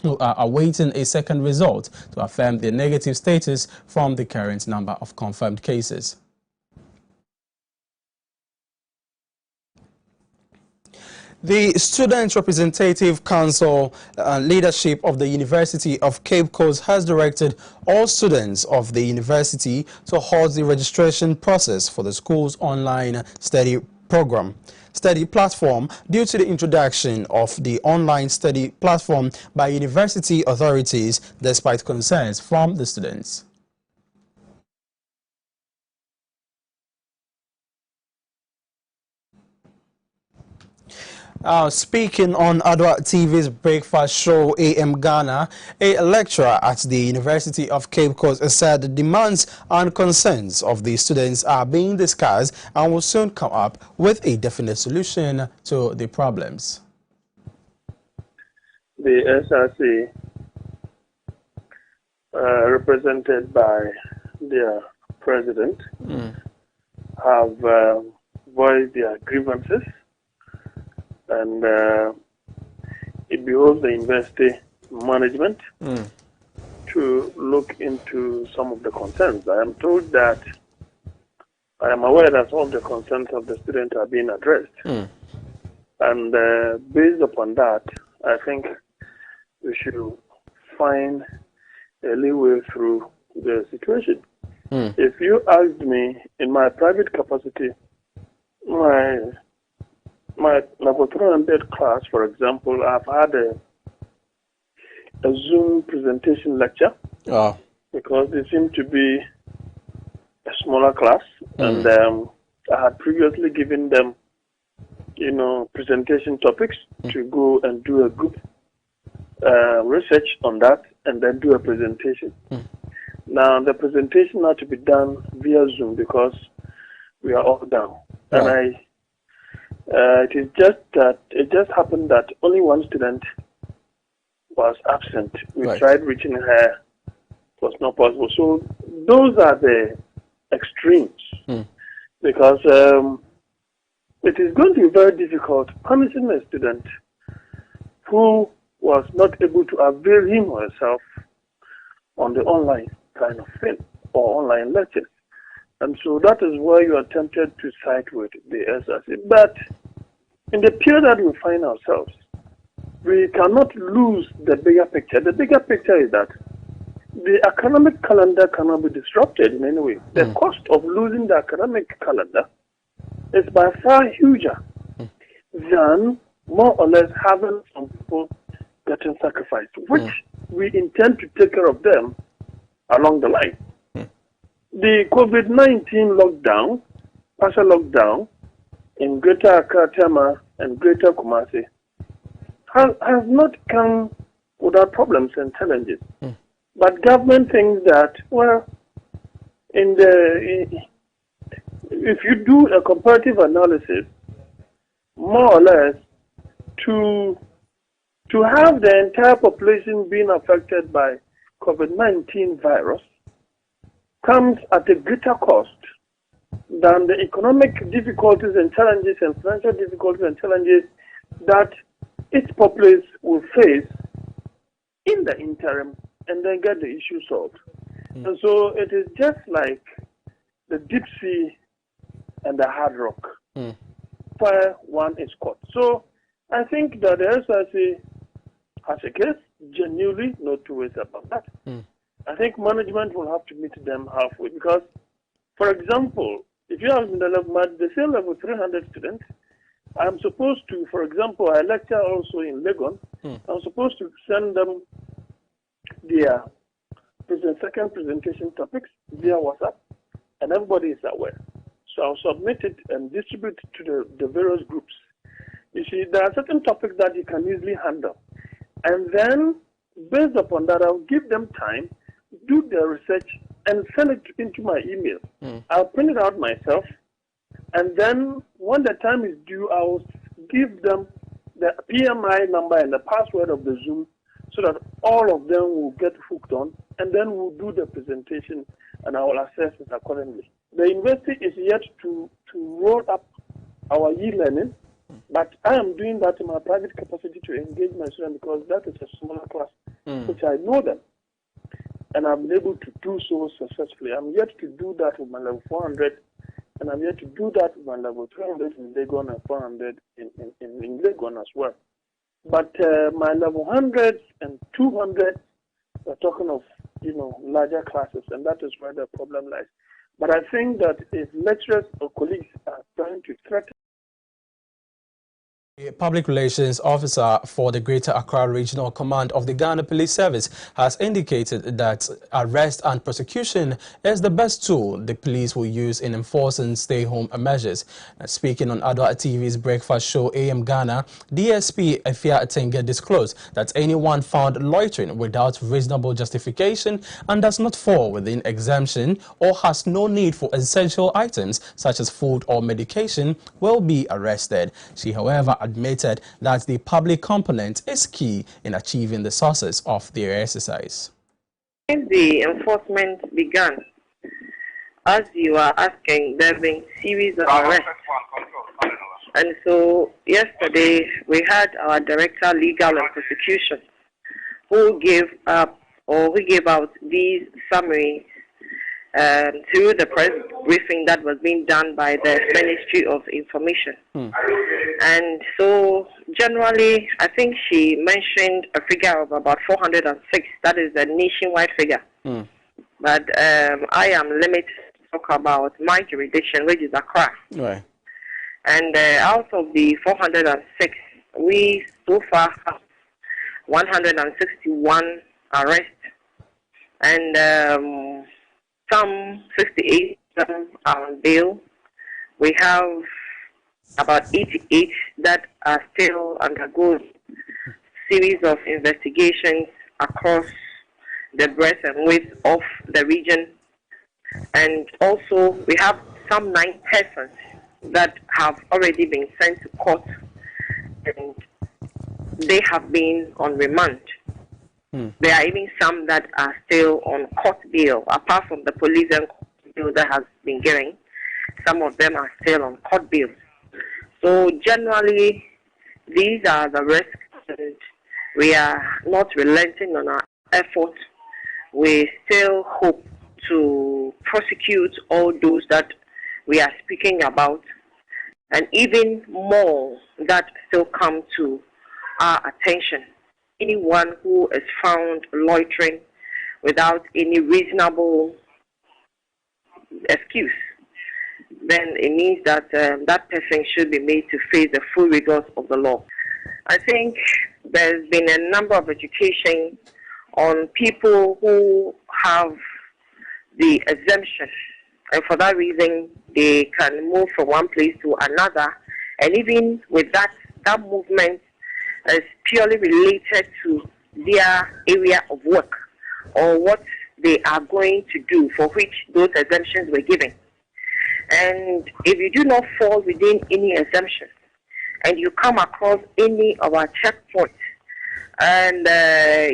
who are awaiting a second result to affirm their negative status from the current number of confirmed cases. The Student Representative Council leadership of the University of Cape Coast has directed all students of the university to halt the registration process for the school's online study platform due to the introduction of the online study platform by university authorities despite concerns from the students. Speaking on Adoatv's breakfast show AM Ghana, a lecturer at the University of Cape Coast said the demands and concerns of the students are being discussed and will soon come up with a definite solution to the problems. The SRC, represented by their president, have voiced their grievances. And it behoves the university management to look into some of the concerns. I am told that I am aware that some of the concerns of the students are being addressed. And based upon that, I think we should find a leeway through the situation. If you asked me, in my private capacity, my level 300 class, for example, I've had a Zoom presentation lecture because they seem to be a smaller class, and I had previously given them, presentation topics to go and do a group research on that and then do a presentation. Now the presentation had to be done via Zoom because we are all down, and it is just that it just happened that only one student was absent. We tried reaching her, it was not possible. So those are the extremes, because it is going to be very difficult punishing a student who was not able to avail him or herself on the online kind of thing or online lectures. And so that is why you are tempted to side with the SRC. But in the period that we find ourselves, we cannot lose the bigger picture. The bigger picture is that the academic calendar cannot be disrupted in any way. The cost of losing the academic calendar is by far huger than more or less having some people getting sacrificed, which we intend to take care of them along the line. The COVID-19 lockdown, partial lockdown, in Greater Accra, Tema, and Greater Kumasi has not come without problems and challenges. But government thinks that, well, if you do a comparative analysis, more or less, to have the entire population being affected by COVID-19 virus comes at a greater cost than the economic difficulties and challenges and financial difficulties and challenges that its populace will face in the interim and then get the issue solved. And so it is just like the deep sea and the hard rock where one is caught. So I think that the SRC has a case, genuinely, no two ways about that. I think management will have to meet them halfway because, for example, if you have the same level 300 students, I'm supposed to, for example, I lecture also in Legon, I'm supposed to send them their second presentation topics via WhatsApp, and everybody is aware. So I'll submit it and distribute it to the various groups. You see, there are certain topics that you can easily handle. And then, based upon that, I'll give them time, do their research, and send it into my email. I'll print it out myself, and then when the time is due, I will give them the PMI number and the password of the Zoom so that all of them will get hooked on, and then we'll do the presentation, and I will assess it accordingly. The university is yet to roll up our e-learning But I am doing that in my private capacity to engage my students because that is a smaller class, which I know them. And I've been able to do so successfully. I'm yet to do that with my level 400, and I'm yet to do that with my level 300 in Legon and 400 in Legon as well. But my level 100 and 200, we're talking of, larger classes, and that is where the problem lies. But I think that if lecturers or colleagues are trying to threaten The Public Relations Officer for the Greater Accra Regional Command of the Ghana Police Service has indicated that arrest and prosecution is the best tool the police will use in enforcing stay-home measures. Speaking on Adoatv's breakfast show AM Ghana, DSP Efia Tenga disclosed that anyone found loitering without reasonable justification and does not fall within exemption or has no need for essential items such as food or medication will be arrested. She, however, admitted that the public component is key in achieving the success of their exercise. Since the enforcement began, as you are asking, there have been series of arrests. And so yesterday we had our Director Legal and Prosecution who gave out these summaries through the press briefing that was being done by the Ministry of Information. And so generally, I think she mentioned a figure of about 406. That is a nationwide figure. But I am limited to talk about my jurisdiction, which is Accra. Right. And out of the 406, we so far have 161 arrests and some 68 are on bail. We have about 88 that are still undergoing series of investigations across the breadth and width of the region. And also we have some 9 persons that have already been sent to court and they have been on remand. There are even some that are still on court bail, apart from the police and court bail that has been given. Some of them are still on court bail. So generally, these are the risks, and we are not relenting on our efforts. We still hope to prosecute all those that we are speaking about, and even more that still come to our attention. Anyone who is found loitering without any reasonable excuse, then it means that that person should be made to face the full rigors of the law. I think there's been a number of education on people who have the exemption, and for that reason they can move from one place to another, and even with that movement is purely related to their area of work or what they are going to do for which those exemptions were given. And if you do not fall within any exemption and you come across any of our checkpoints and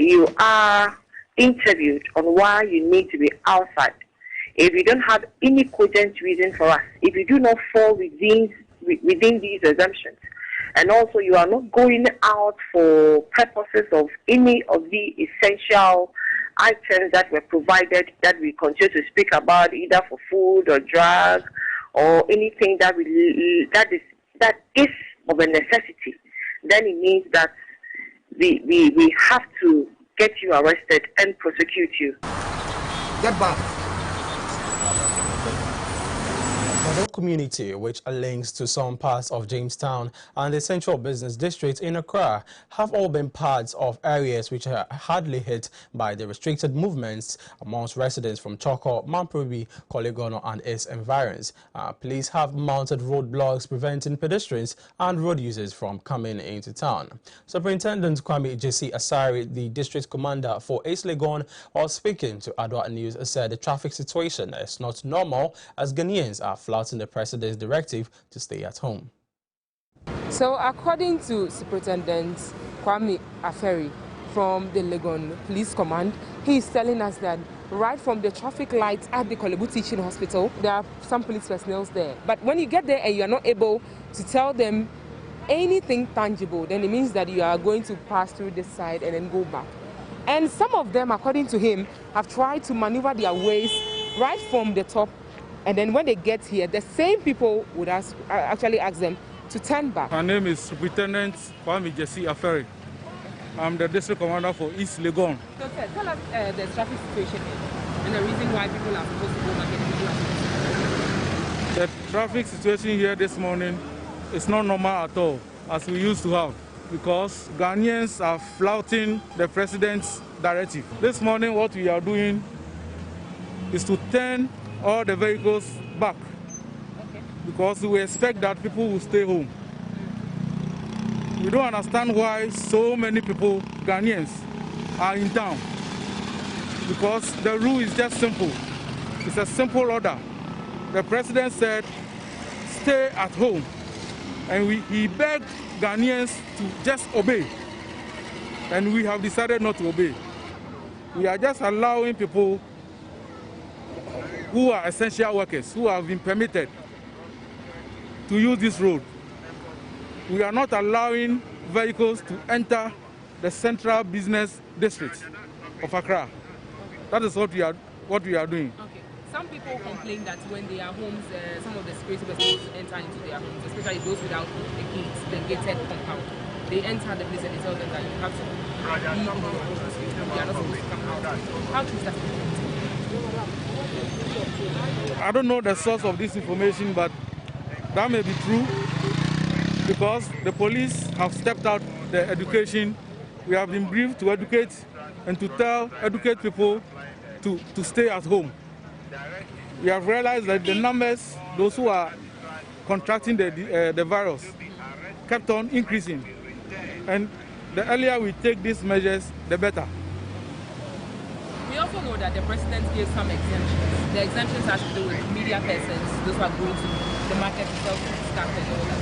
you are interviewed on why you need to be outside, if you don't have any cogent reason for us, if you do not fall within these exemptions, and also you are not going out for purposes of any of the essential items that were provided that we continue to speak about, either for food or drugs or anything that is of a necessity, then it means that we have to get you arrested and prosecute you. Get back. The community, which links to some parts of Jamestown and the central business district in Accra, have all been parts of areas which are hardly hit by the restricted movements amongst residents from Choko, Mamprobi, Kolegono and its environs. Police have mounted roadblocks preventing pedestrians and road users from coming into town. Superintendent Kwame J.C. Asari, the district commander for East Legon, while speaking to Adoatv News, said the traffic situation is not normal as Ghanaians are flouting the president's directive to stay at home. So according to Superintendent Kwame Aferi from the Legon Police Command, he is telling us that right from the traffic lights at the Kolebu Teaching Hospital, there are some police personnel there. But when you get there and you are not able to tell them anything tangible, then it means that you are going to pass through this side and then go back. And some of them, according to him, have tried to maneuver their ways right from the top, and then when they get here, the same people would actually ask them to turn back. My name is Superintendent Kwame Jesse Aferi. I'm the district commander for East Legon. So sir, tell us the traffic situation here and the reason why people are supposed to go back and people are supposed to go back. The traffic situation here this morning is not normal at all, as we used to have, because Ghanaians are flouting the president's directive. This morning, what we are doing is to turn all the vehicles back, because we expect that people will stay home. We don't understand why so many people, Ghanaians, are in town, because the rule is just simple. It's a simple order. The president said, stay at home, and he begged Ghanaians to just obey, and we have decided not to obey. We are just allowing people who are essential workers, who have been permitted to use this road. We are not allowing vehicles to enter the central business district of Accra. That is what we are doing. Okay. Some people complain that when they are homes, some of the security personnel enter into their homes, especially those without the gates, the gated compound. They enter the place and they tell them that you have to be in your homes. You are not supposed to come out. How true is that? I don't know the source of this information, but that may be true, because the police have stepped out the education. We have been briefed to educate and to educate people to stay at home. We have realized that the numbers, those who are contracting the virus, kept on increasing. And the earlier we take these measures, the better. We also know that the president gave some exemptions. The exemptions have to do with media persons, those who are going to the market to sell stuff and all that.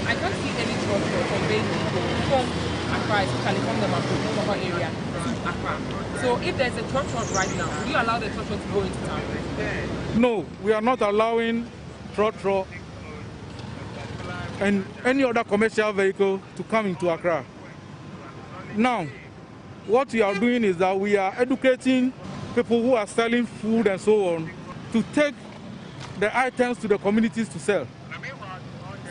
I can't see any trouble conveying people from Accra, especially from the Maputo area to Accra. So if there's a trot right now, will you allow the trot to go into town? No, we are not allowing trot and any other commercial vehicle to come into Accra. Now, what we are doing is that we are educating people who are selling food and so on to take the items to the communities to sell.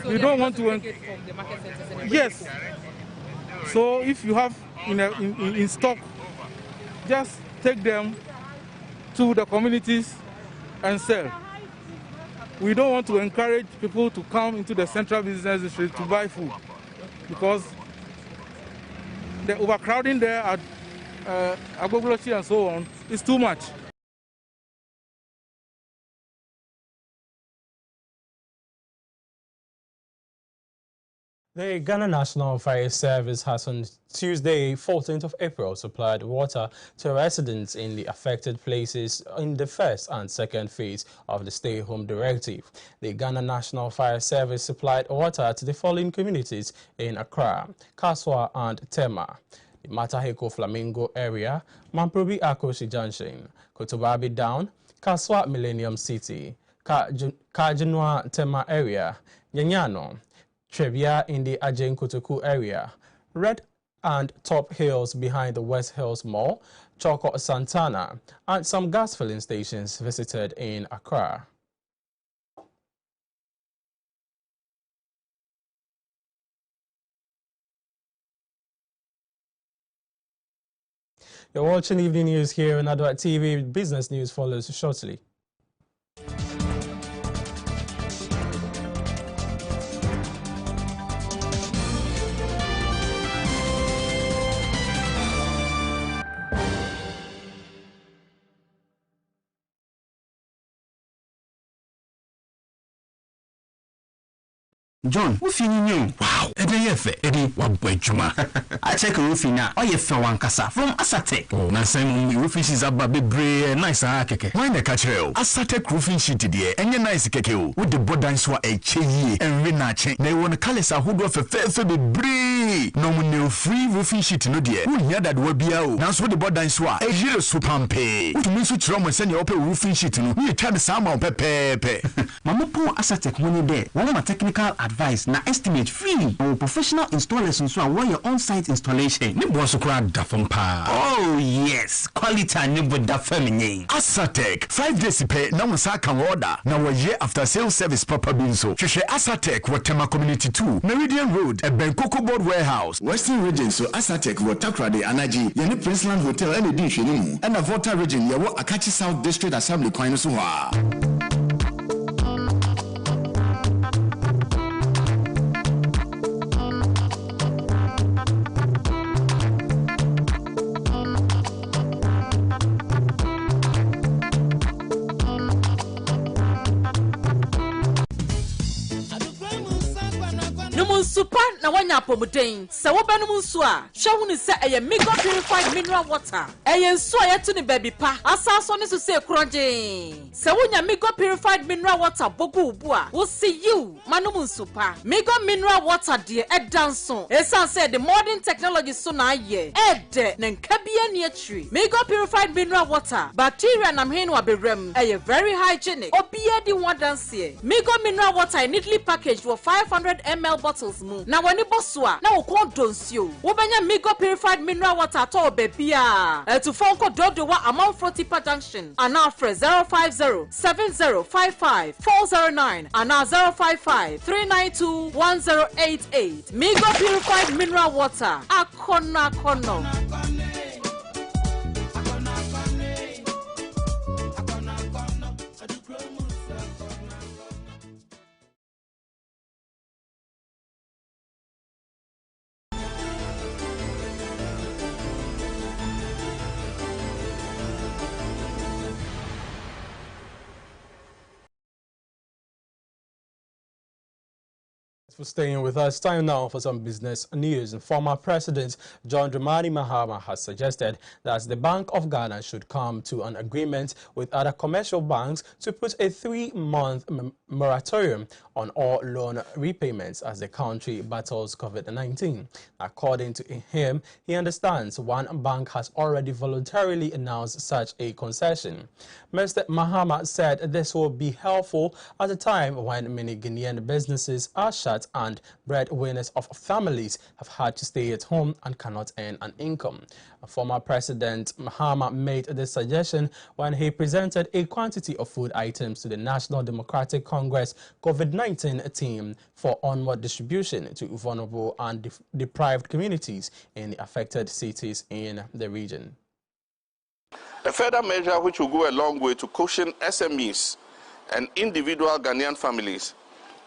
So we don't want to take it from the market centers and yes. So if you have in stock, just take them to the communities and sell. We don't want to encourage people to come into the central business district to buy food, because the overcrowding there at Agboglochi and so on is too much. The Ghana National Fire Service has on Tuesday, 14th of April, supplied water to residents in the affected places in the first and second phase of the stay-home directive. The Ghana National Fire Service supplied water to the following communities in Accra, Kaswa and Tema, the Mataheko Flamingo area, Mamprobi Akoshi Junction, Kotobabi Down, Kaswa Millennium City, Kajinwa Tema area, Nyanyano, Trebia in the Ajen Kotoku area, Red and Top Hills behind the West Hills Mall, Choco Santana, and some gas filling stations visited in Accra. You're watching Evening News here on Adoatv. Business news follows shortly. John, who new? Wow, Eddie, what boy chuma. I check a roofing now. Oh, you fell one casa from Asatec. Oh, now Simon, roofing is a baby bray, nice keke. Why the catch you? Asatec roofing sheet dear, and your nice keke with the bodan swa a chee and rinache. They want to call us a hood of a fair baby bray. No one free roofing sheet no dear. Who near that will be out. Now, so the bodan swa a zero supampe. What means which Roman send your open roofing sheet no? You try the summer pepe. Mama poor Asatec money there. One of my technical advice na estimate free. Our professional installers nso a your on-site installation. Ne boss kura da fam pa. Oh yes, quality ne bo da fam nyen. Asatec 5 days pay na wonsa kan order na wo ye after sales service proper binso. Hwehwe Asatec Watema Community 2, Meridian Road, Ebenkoko Board Warehouse, Western Region. So Asatec Watakrade Anaji, Yene Princeland Hotel and the Shinimu, and the Volta Region, Yawo Akachi South District Assembly Coin Suha. Super na wanya pomuden se wo benum nso a hwe hunu se eye mega purified mineral water eye nso a yeto ne baby pa asaso ne so se kroje se wonya mega purified mineral water bogu ubu a wo se you manum super mega mineral water de edanso esan se the modern technology so na aye ede na nkabia ne atri mega purified mineral water bacteria na mhen wa bewrem eye very hygienic obia di wadanse mega mineral water neatly packaged for 500 ml bottles. Na wani boswa na ukondonsio wobanya mega purified mineral water to bebia to phone call dodo wa amount 40 per junction and now for 050-7055-409 and now 055-392-1088 mega purified mineral water akona kono. For staying with us, time now for some business news. Former President John Dramani Mahama has suggested that the Bank of Ghana should come to an agreement with other commercial banks to put a 3-month moratorium on all loan repayments as the country battles COVID-19. According to him, he understands one bank has already voluntarily announced such a concession. Mr. Mahama said this will be helpful at a time when many Guinean businesses are shut and breadwinners of families have had to stay at home and cannot earn an income. Former President Mahama made this suggestion when he presented a quantity of food items to the National Democratic Congress COVID-19 team for onward distribution to vulnerable and deprived communities in the affected cities in the region. A further measure which will go a long way to cushion SMEs and individual Ghanaian families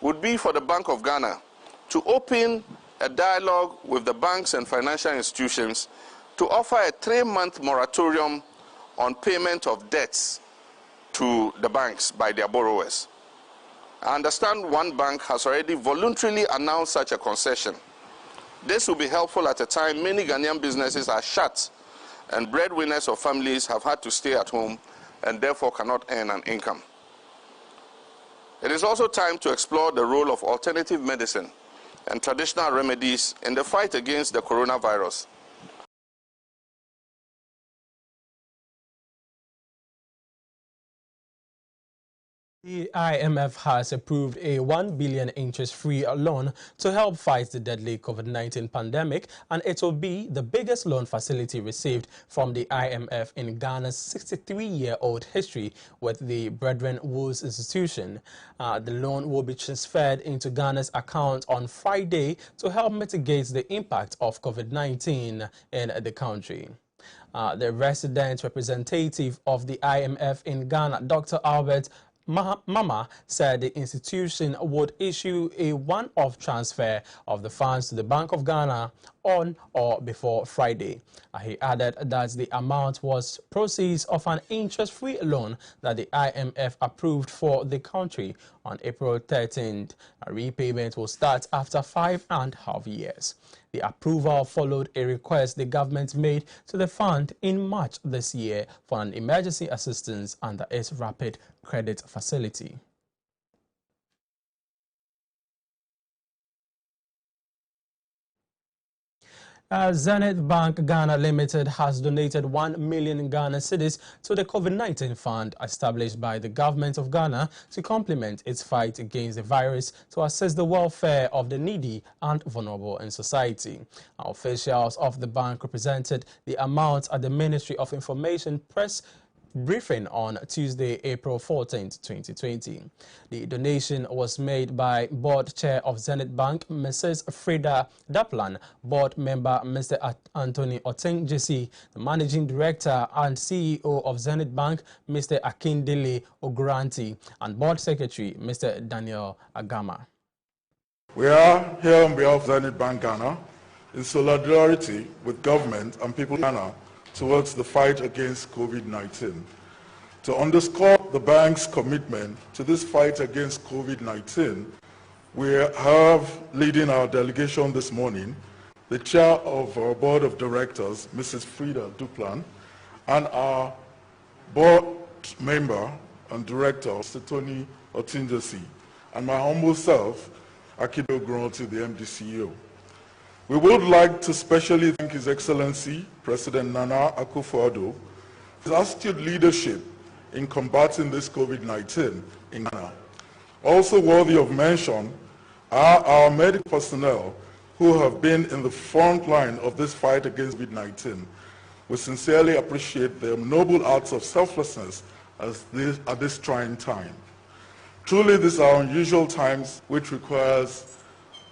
would be for the Bank of Ghana to open a dialogue with the banks and financial institutions to offer a 3-month moratorium on payment of debts to the banks by their borrowers. I understand one bank has already voluntarily announced such a concession. This will be helpful at a time many Ghanaian businesses are shut and breadwinners of families have had to stay at home and therefore cannot earn an income. It is also time to explore the role of alternative medicine and traditional remedies in the fight against the coronavirus. The IMF has approved a 1 billion interest-free loan to help fight the deadly COVID-19 pandemic, and it will be the biggest loan facility received from the IMF in Ghana's 63-year-old history with the Brethren Woods institution. The loan will be transferred into Ghana's account on Friday to help mitigate the impact of COVID-19 in the country. The resident representative of the IMF in Ghana, Dr. Albert Mama, said the institution would issue a one-off transfer of the funds to the Bank of Ghana on or before Friday. He added that the amount was proceeds of an interest-free loan that the IMF approved for the country on April 13th. A repayment will start after 5.5 years. The approval followed a request the government made to the fund in March this year for an emergency assistance under its rapid credit facility. Zenith Bank Ghana Limited has donated 1 million Ghana cedis to the COVID-19 fund established by the government of Ghana to complement its fight against the virus to assist the welfare of the needy and vulnerable in society. Officials of the bank represented the amount at the Ministry of Information press briefing on Tuesday, April 14, 2020. The donation was made by Board Chair of Zenith Bank, Mrs. Frida Daplan, Board Member Mr. Anthony Oteng Jesse, the Managing Director and CEO of Zenith Bank, Mr. Akindele Oguranti, and Board Secretary, Mr. Daniel Agama. We are here on behalf of Zenith Bank Ghana in solidarity with government and people in Ghana towards the fight against COVID-19. To underscore the bank's commitment to this fight against COVID-19, we have leading our delegation this morning the chair of our board of directors, Mrs. Frida Duplan, and our board member and director, Mr. Tony Otinjasi, and my humble self, Akindele Oguranti, the MD CEO. We would like to specially thank His Excellency, President Nana Akufo-Addo, for his astute leadership in combating this COVID-19 in Ghana. Also worthy of mention are our medical personnel who have been in the front line of this fight against COVID-19. We sincerely appreciate their noble acts of selflessness at this trying time. Truly, these are unusual times which requires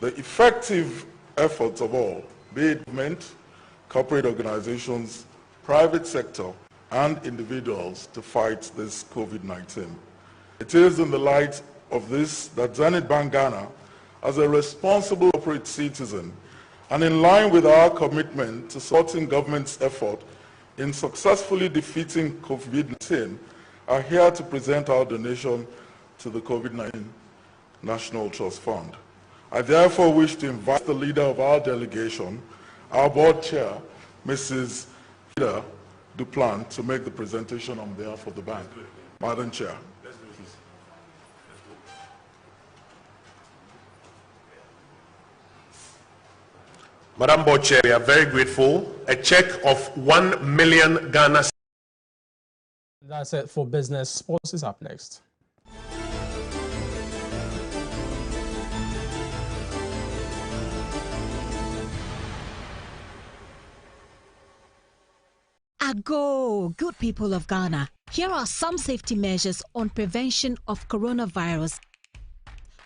the effective efforts of all, be it government, corporate organizations, private sector, and individuals to fight this COVID-19. It is in the light of this that Zenith Bank Ghana, as a responsible corporate citizen, and in line with our commitment to supporting government's effort in successfully defeating COVID-19, are here to present our donation to the COVID-19 National Trust Fund. I therefore wish to invite the leader of our delegation, our board chair, Mrs. Frida Duplan, to make the presentation on behalf of the bank. Madam Chair. Madam Board Chair, we are very grateful. A check of 1 million Ghana. That's it for business. Sports is up next. Ago, good people of Ghana. Here are some safety measures on prevention of coronavirus.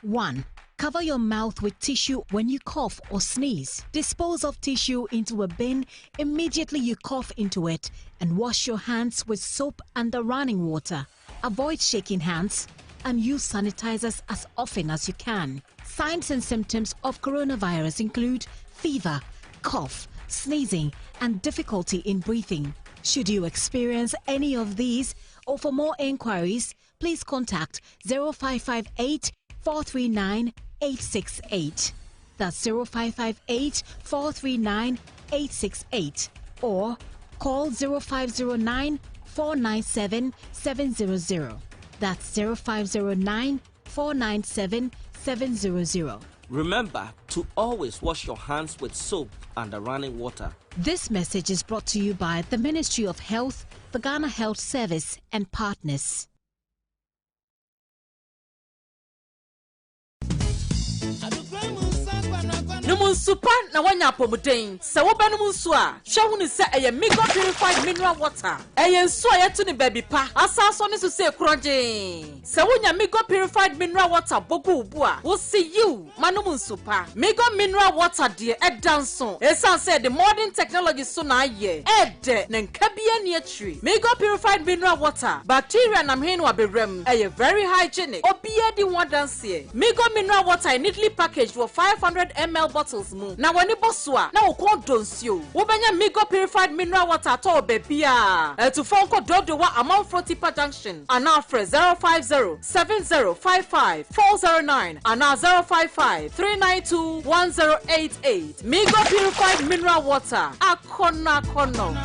1. Cover your mouth with tissue when you cough or sneeze. Dispose of tissue into a bin immediately you cough into it, and wash your hands with soap and the running water. Avoid shaking hands and use sanitizers as often as you can. Signs and symptoms of coronavirus include fever, cough, sneezing, and difficulty in breathing. Should you experience any of these, or for more inquiries, please contact 0558 439 868. That's 0558 439 868, or call 0509 497 700. That's 0509 497 700. Remember to always wash your hands with soap and the running water. This message is brought to you by the Ministry of Health, the Ghana Health Service, and partners. Numunsupa na wanya pomuden. Se wo ba numunsu a, hwe hu ni se eye Migo purified mineral water. Eye nsu a yetu ni baby pa. Asaso ni so se kroje. Se wonya Migo purified mineral water bogu ubu a, wo see you manumunsupa. Migo mineral water de edanso. Esan say the modern technology so na ye. Ede na nkabia ni atri. Migo purified mineral water. Bacteria na mhenu aberem. Eye very hygienic. Obiye di wadanse. Migo mineral water neatly packaged for 500 ml bottles mu. Na wani bosua na okon donsio. Wo benya Migo purified mineral water to bebia. To phone call dodo wa amount for Tipa Junction. Ana fre 050 7055 409 ana 055 392 1088. Migo purified mineral water. Akona kono.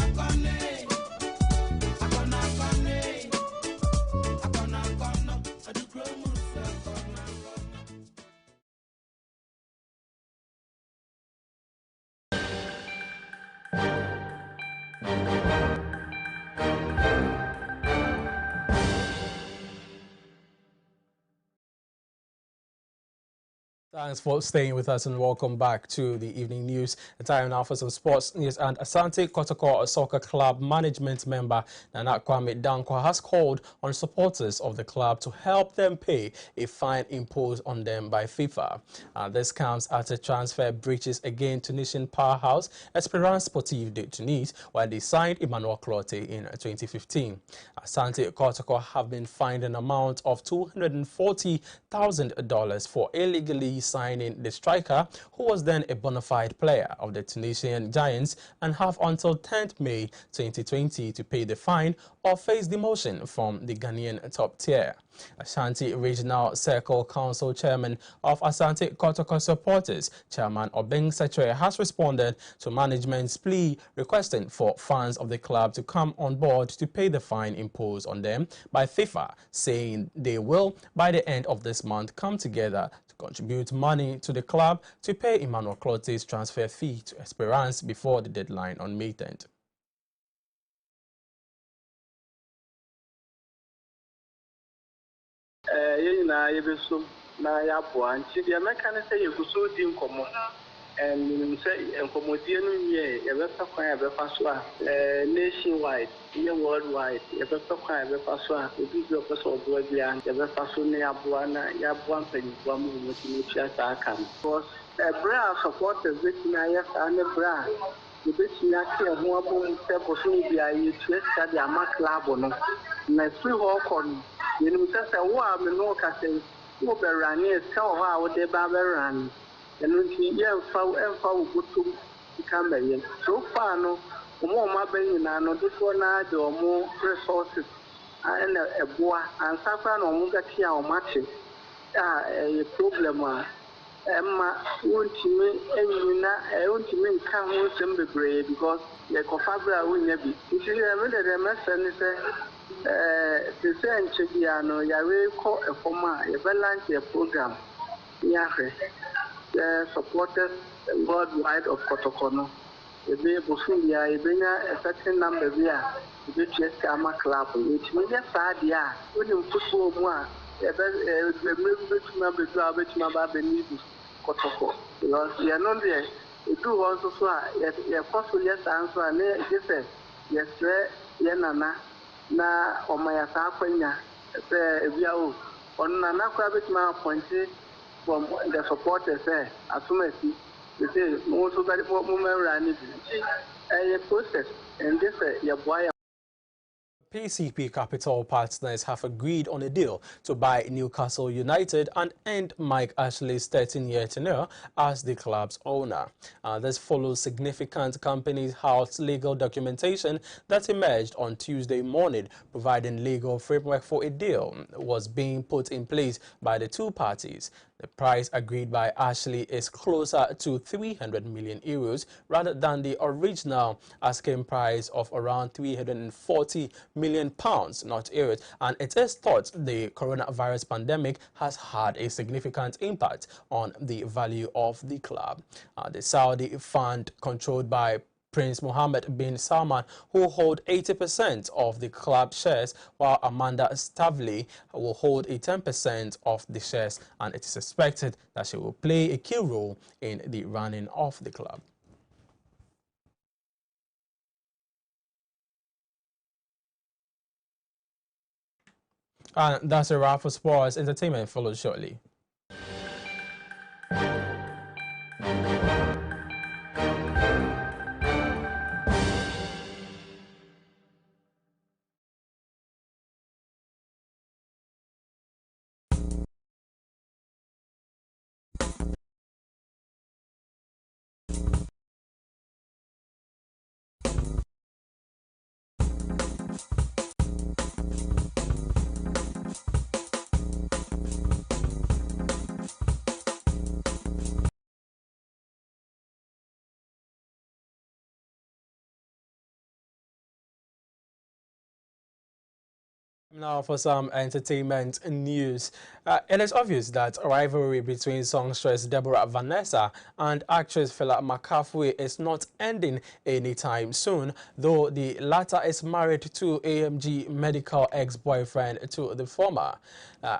Thanks for staying with us and welcome back to the evening news. The time now for some sports news. And Asante Kotoko Soccer Club management member Nana Kwame Dankwa has called on supporters of the club to help them pay a fine imposed on them by FIFA. This comes after transfer breaches against Tunisian powerhouse Esperance Sportive de Tunis when they signed Emmanuel Clote in 2015. Asante Kotoko have been fined an amount of $240,000 for illegally signing the striker, who was then a bona fide player of the Tunisian Giants, and have until 10th May 2020 to pay the fine or face demotion from the Ghanaian top tier. Ashanti Regional Circle Council Chairman of Asante Kotoko supporters, Chairman Obeng Setre, has responded to management's plea requesting for fans of the club to come on board to pay the fine imposed on them by FIFA, saying they will, by the end of this month, come together to contribute money to the club to pay Emmanuel Clote's transfer fee to Esperance before the deadline on May 10th. Na yebeso na yaboa nti de meka ne say yeguso di nkomo and say enkomodie no nye yebefa kwan yebefa so a nationwide ye worldwide yebefa kwan yebefa so a obi bi opeso obo bia yebefa so ne yaboa na yaboa mpanyinwa mu mutimi fiasa aka because bra supporters with na yesa ne bra yebetimi ake ho abo se boso bia yetua stadi ama club no na free ho kon you say wa me no ka say wo be run is tell how wo de ba be run and nti ye fa wo gutum ka me so far no mo ma be nyina no do na de omo resources and eboa and safa no mo ga tia o mache a problem a emma wontimi enyina wontimi nka ho sem bebre because ye ko fabra wonya bi nti me de message say the same Chigiano, Yare call a former, a balance program. Yahe, the supporters worldwide of Kotokono. The day Bosulia, a certain number there, the Cheskama Club, which means a sad year, wouldn't football more, a bit number to have it, my baby Kotoko. Because you are not there. You do also fly, a possible yes answer, and yes, Yanana. Na omaya sakwenya biawo onna na kwa betima appointed from the supporters asumasi say mo so very mo run a process and this your boy. PCP Capital partners have agreed on a deal to buy Newcastle United and end Mike Ashley's 13-year tenure as the club's owner. This follows significant company's house legal documentation that emerged on Tuesday morning, providing legal framework for a deal was being put in place by the two parties. The price agreed by Ashley is closer to 300 million euros rather than the original asking price of around 340 million pounds, not euros, and it is thought the coronavirus pandemic has had a significant impact on the value of the club. The Saudi fund controlled by Prince Mohammed bin Salman, who hold 80% of the club shares, while Amanda Stavely will hold a 10% of the shares, and it is expected that she will play a key role in the running of the club. And that's a wrap for sports. Entertainment follows shortly. Now for some entertainment news. It is obvious that a rivalry between songstress Deborah Vanessa and actress Fela McCarthy is not ending anytime soon, though the latter is married to AMG medical ex-boyfriend to the former.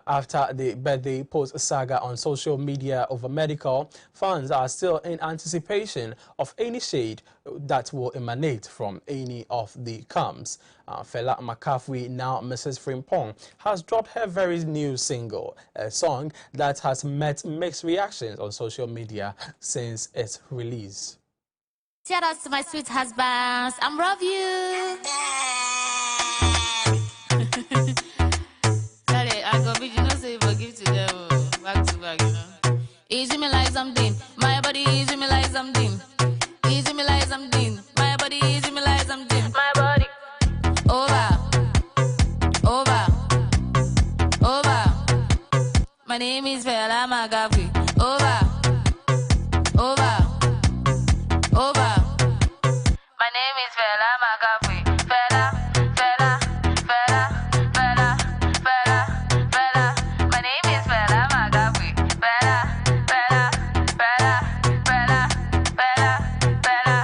After the birthday post saga on social media over medical, fans are still in anticipation of any shade that will emanate from any of the camps. Fela McCarthy, now Mrs. Frimpong, has dropped her very new single, a song that has met mixed reactions on social media since its release. Shout out to my sweet husbands. I love you. Sorry, I go big, you know, say forgive to them back to back, you know. Easy me like something, my body easy me like something. Easy me like something, my body easy me like something. My body over. My name is Fela McCarthy. Over. My name is Fela McCarthy. Fela. My name is Fela McCarthy. Fela.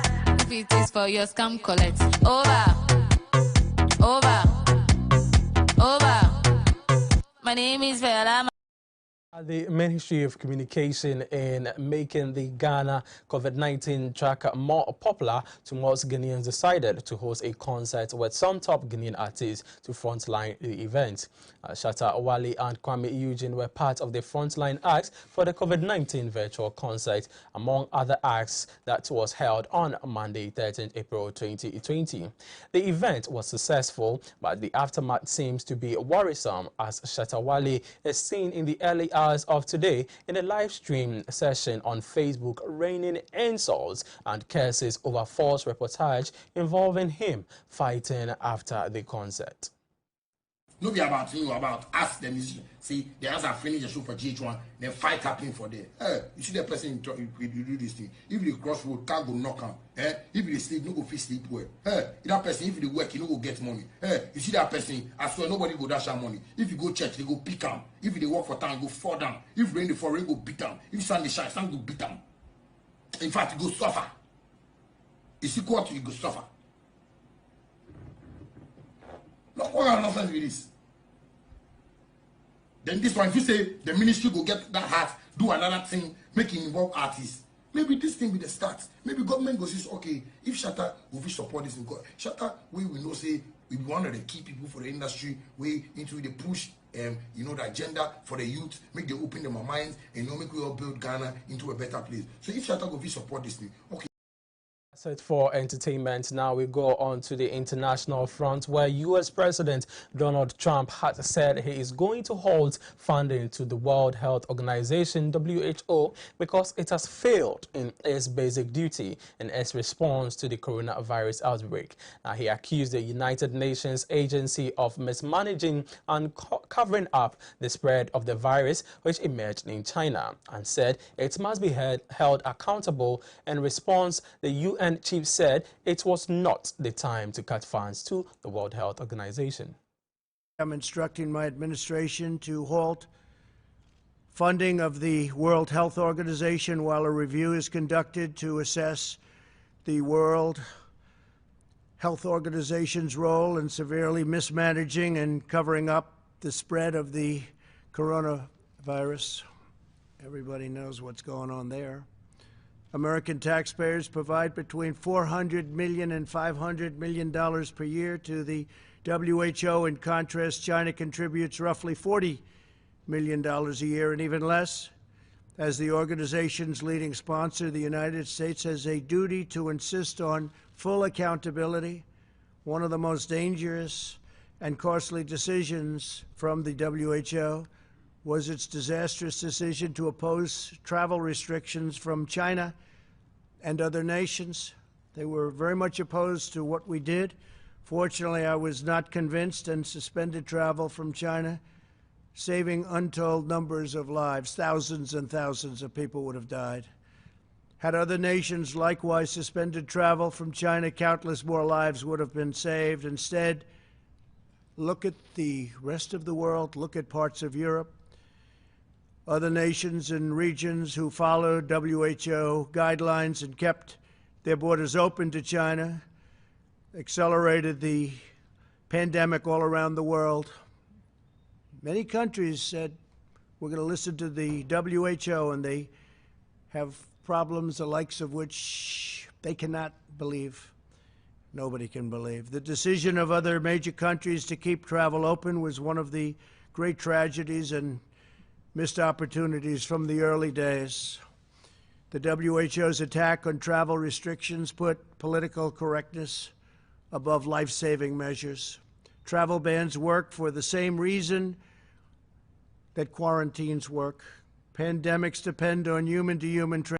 If it is for your scam, collect. Over. My name is Fela. The Ministry of Communication, in making the Ghana COVID-19 tracker more popular to most Ghanaians, decided to host a concert with some top Ghanaian artists to frontline the event. Shatta Wale and Kwame Eugene were part of the frontline acts for the COVID-19 virtual concert, among other acts that was held on Monday, 13th April 2020. The event was successful, but the aftermath seems to be worrisome, as Shatta Wale is seen in the early hours of today in a live stream session on Facebook raining insults and curses over false reportage involving him fighting after the concert. No be about you, about us, the musician. See, the others are finished the show for GH1, then fight happening for them. You see the person you do this thing. If the crossroad can't go knock on, if they sleep, no go fit sleep well. That person, if they work, you no go get money. You see that person, I swear nobody go dash that money. If you go church, they go pick them. If they work for town, go fall down. If rain, they fall, rain go beat them. If sun they shine, sun go beat them. In fact, you go suffer. You see what you go suffer. Look what kind of nonsense with this. Then this one, if you say the ministry go get that heart, do another thing, make it involve artists. Maybe this thing be the start. Maybe government goes, okay, if Shatta will support this, Shatta, we will know say we be one of the key people for the industry, we into the push, you know, the agenda for the youth, make them open their minds, and you know, make we all build Ghana into a better place. So if Shatta will support this thing, okay. That's it for entertainment. Now we go on to the international front, where U.S. President Donald Trump has said he is going to halt funding to the World Health Organization, WHO, because it has failed in its basic duty in its response to the coronavirus outbreak. Now, he accused the United Nations agency of mismanaging and covering up the spread of the virus, which emerged in China, and said it must be held accountable. In response, the UN chief said it was not the time to cut funds to the World Health Organization. I'm instructing my administration to halt funding of the World Health Organization while a review is conducted to assess the World Health Organization's role in severely mismanaging and covering up the spread of the coronavirus. Everybody knows what's going on there. American taxpayers provide between $400 million and $500 million per year to the WHO. In contrast, China contributes roughly $40 million a year, and even less. As the organization's leading sponsor, the United States has a duty to insist on full accountability. One of the most dangerous and costly decisions from the WHO was its disastrous decision to oppose travel restrictions from China and other nations. They were very much opposed to what we did. Fortunately, I was not convinced and suspended travel from China, saving untold numbers of lives. Thousands and thousands of people would have died. Had other nations likewise suspended travel from China, countless more lives would have been saved. Instead, look at the rest of the world, look at parts of Europe, other nations and regions who followed WHO guidelines and kept their borders open to China, accelerated the pandemic all around the world. Many countries said, we're going to listen to the WHO, and they have problems the likes of which they cannot believe. Nobody can believe. The decision of other major countries to keep travel open was one of the great tragedies and missed opportunities from the early days. The WHO's attack on travel restrictions put political correctness above life-saving measures. Travel bans work for the same reason that quarantines work. Pandemics depend on human-to-human transmission.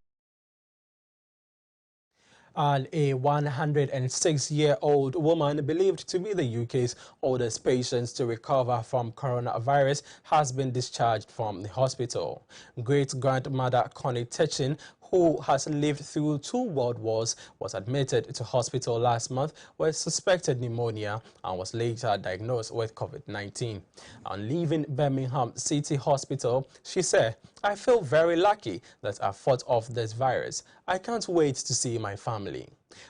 And a 106-year-old woman believed to be the UK's oldest patient to recover from coronavirus has been discharged from the hospital. Great-grandmother Connie Tetchin, who has lived through 2 world wars, was admitted to hospital last month with suspected pneumonia and was later diagnosed with COVID-19. On leaving Birmingham City Hospital, she said, "I feel very lucky that I fought off this virus. I can't wait to see my family."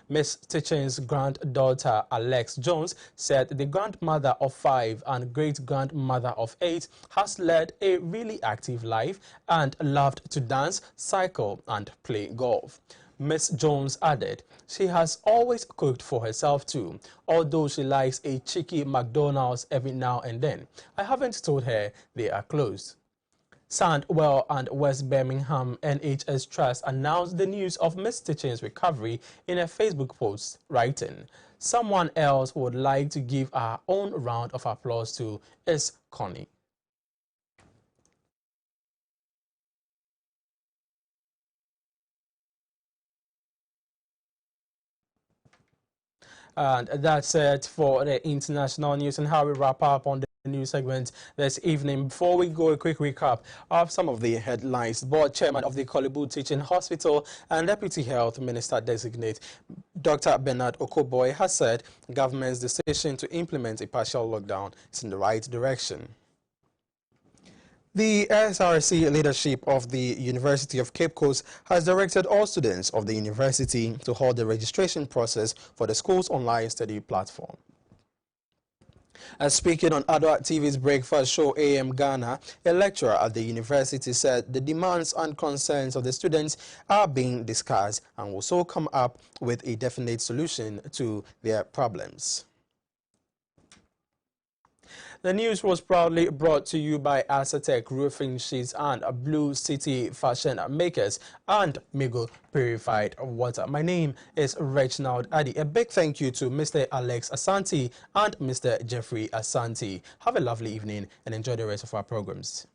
Ms. Tetchin's granddaughter, Alex Jones, said the grandmother of 5 and great-grandmother of 8 has led a really active life and loved to dance, cycle and play golf. Ms. Jones added she has always cooked for herself too, although she likes a cheeky McDonald's every now and then. I haven't told her they are closed. Sandwell and West Birmingham NHS Trust announced the news of Ms. Tetchin's recovery in a Facebook post, writing, "Someone else would like to give our own round of applause to is Connie." And that's it for the international news and how we wrap up on the news segment this evening. Before we go, a quick recap of some of the headlines. Board chairman of the Kolebu Teaching Hospital and Deputy Health Minister Designate Dr. Bernard Okoboy has said government's decision to implement a partial lockdown is in the right direction. The SRC leadership of the University of Cape Coast has directed all students of the university to hold the registration process for the school's online study platform. Speaking on Adoatv's breakfast show AM Ghana, a lecturer at the university said the demands and concerns of the students are being discussed and will so come up with a definite solution to their problems. The news was proudly brought to you by Adoatv Roofing Sheets and Blue City Fashion Makers and Migo Purified Water. My name is Reginald Addy. A big thank you to Mr. Alex Asante and Mr. Jeffrey Asante. Have a lovely evening and enjoy the rest of our programs.